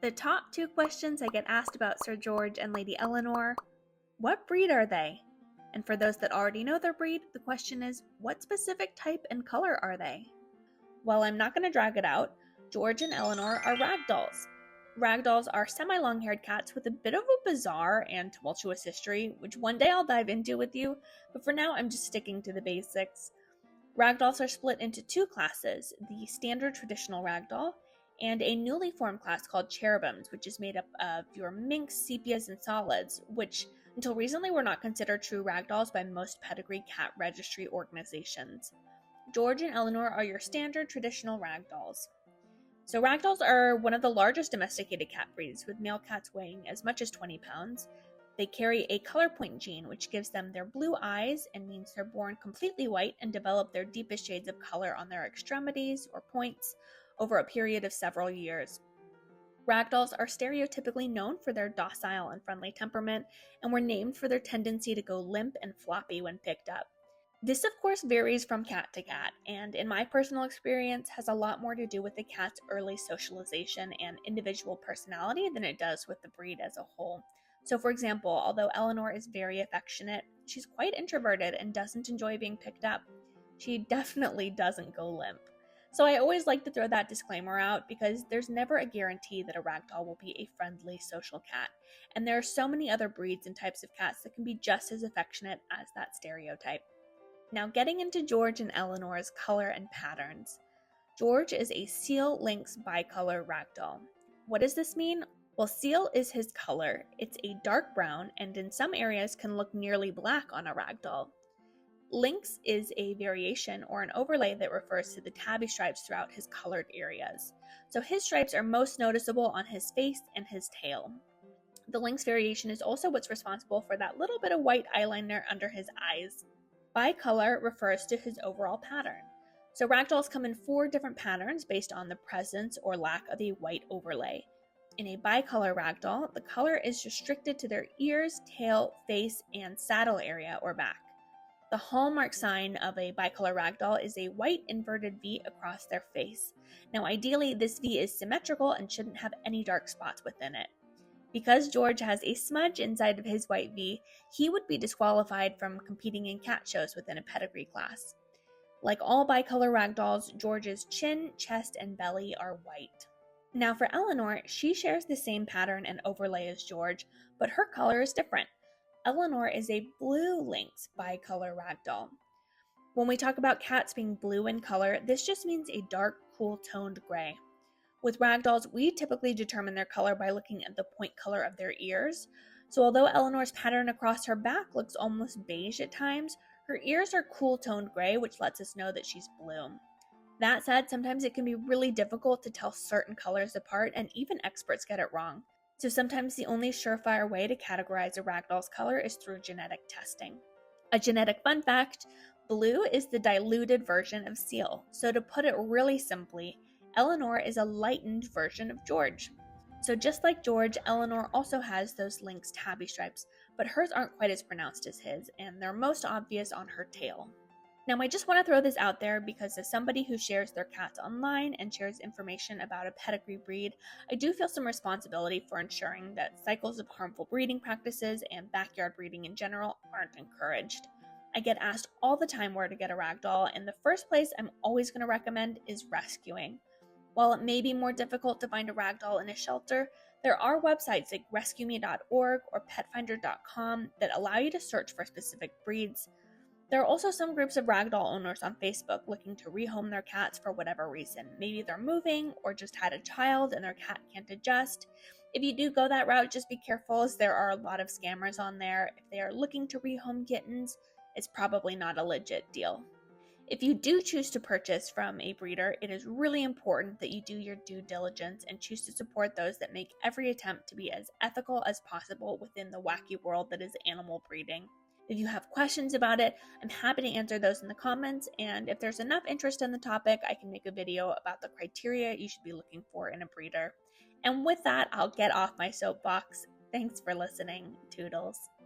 The top two questions I get asked about Sir George and Lady Eleanor: what breed are they? And for those that already know their breed, the question is, what specific type and color are they? While I'm not going to drag it out, George and Eleanor are ragdolls. Ragdolls are semi-long-haired cats with a bit of a bizarre and tumultuous history, which one day I'll dive into with you, but for now I'm just sticking to the basics. Ragdolls are split into two classes: the standard traditional ragdoll and a newly formed class called cherubims, which is made up of your minks, sepias, and solids, which until recently were not considered true ragdolls by most pedigree cat registry organizations. George and Eleanor are your standard traditional ragdolls. So ragdolls are one of the largest domesticated cat breeds, with male cats weighing as much as 20 pounds. They carry a color point gene, which gives them their blue eyes and means they're born completely white and develop their deepest shades of color on their extremities or points over a period of several years. Ragdolls are stereotypically known for their docile and friendly temperament, and were named for their tendency to go limp and floppy when picked up. This, of course, varies from cat to cat, and in my personal experience has a lot more to do with the cat's early socialization and individual personality than it does with the breed as a whole. So for example, although Eleanor is very affectionate, she's quite introverted and doesn't enjoy being picked up. She definitely doesn't go limp. So I always like to throw that disclaimer out because there's never a guarantee that a ragdoll will be a friendly social cat, and there are so many other breeds and types of cats that can be just as affectionate as that stereotype. Now getting into George and Eleanor's color and patterns. George is a seal lynx bicolor ragdoll. What does this mean? Well, seal is his color. It's a dark brown and in some areas can look nearly black on a ragdoll. Lynx is a variation or an overlay that refers to the tabby stripes throughout his colored areas. So his stripes are most noticeable on his face and his tail. The lynx variation is also what's responsible for that little bit of white eyeliner under his eyes. Bicolor refers to his overall pattern. So ragdolls come in 4 different patterns based on the presence or lack of a white overlay. In a bicolor ragdoll, the color is restricted to their ears, tail, face, and saddle area or back. The hallmark sign of a bicolor ragdoll is a white inverted V across their face. Now ideally, this V is symmetrical and shouldn't have any dark spots within it. Because George has a smudge inside of his white V, he would be disqualified from competing in cat shows within a pedigree class. Like all bicolor ragdolls, George's chin, chest, and belly are white. Now for Eleanor, she shares the same pattern and overlay as George, but her color is different. Eleanor is a blue lynx bicolor ragdoll. When we talk about cats being blue in color, this just means a dark, cool-toned gray. With ragdolls, we typically determine their color by looking at the point color of their ears. So although Eleanor's pattern across her back looks almost beige at times, her ears are cool-toned gray, which lets us know that she's blue. That said, sometimes it can be really difficult to tell certain colors apart, and even experts get it wrong. So sometimes the only surefire way to categorize a ragdoll's color is through genetic testing. A genetic fun fact: blue is the diluted version of seal. So to put it really simply, Eleanor is a lightened version of George. So just like George, Eleanor also has those lynx tabby stripes, but hers aren't quite as pronounced as his, and they're most obvious on her tail. Now I just want to throw this out there because as somebody who shares their cats online and shares information about a pedigree breed, I do feel some responsibility for ensuring that cycles of harmful breeding practices and backyard breeding in general aren't encouraged. I get asked all the time where to get a ragdoll, and the first place I'm always going to recommend is rescuing. While it may be more difficult to find a ragdoll in a shelter, there are websites like rescueme.org or petfinder.com that allow you to search for specific breeds. There are also some groups of ragdoll owners on Facebook looking to rehome their cats for whatever reason. Maybe they're moving or just had a child and their cat can't adjust. If you do go that route, just be careful, as there are a lot of scammers on there. If they are looking to rehome kittens, it's probably not a legit deal. If you do choose to purchase from a breeder, it is really important that you do your due diligence and choose to support those that make every attempt to be as ethical as possible within the wacky world that is animal breeding. If you have questions about it, I'm happy to answer those in the comments, and if there's enough interest in the topic, I can make a video about the criteria you should be looking for in a breeder. And with that, I'll get off my soapbox. Thanks for listening. Toodles.